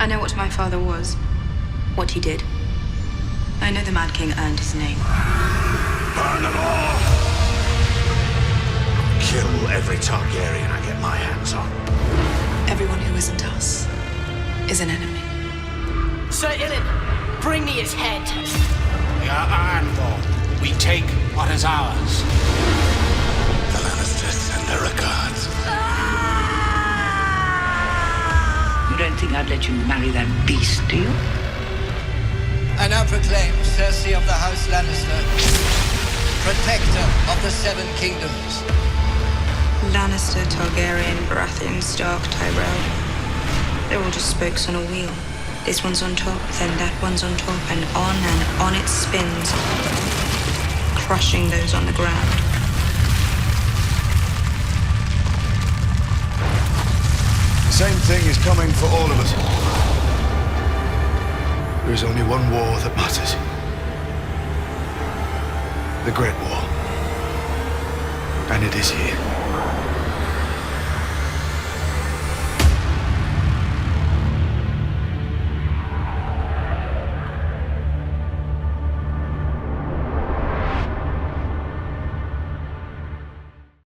I know what my father was, what he did. I know the Mad King earned his name. Burn them all! Kill every Targaryen I get my hands on. Everyone who isn't us is an enemy. Sir Ilyn, bring me his head. We are Ironborn. We take what is ours. The Lannisters send their regards. You don't think I'd let you marry that beast, do you? I now proclaim Cersei of the House Lannister, protector of the Seven Kingdoms. Lannister, Targaryen, Baratheon, Stark, Tyrell. They're all just spokes on a wheel. This one's on top, then that one's on top, and on it spins, crushing those on the ground. The same thing is coming for all of us. There is only one war that matters. The Great War. And it is here.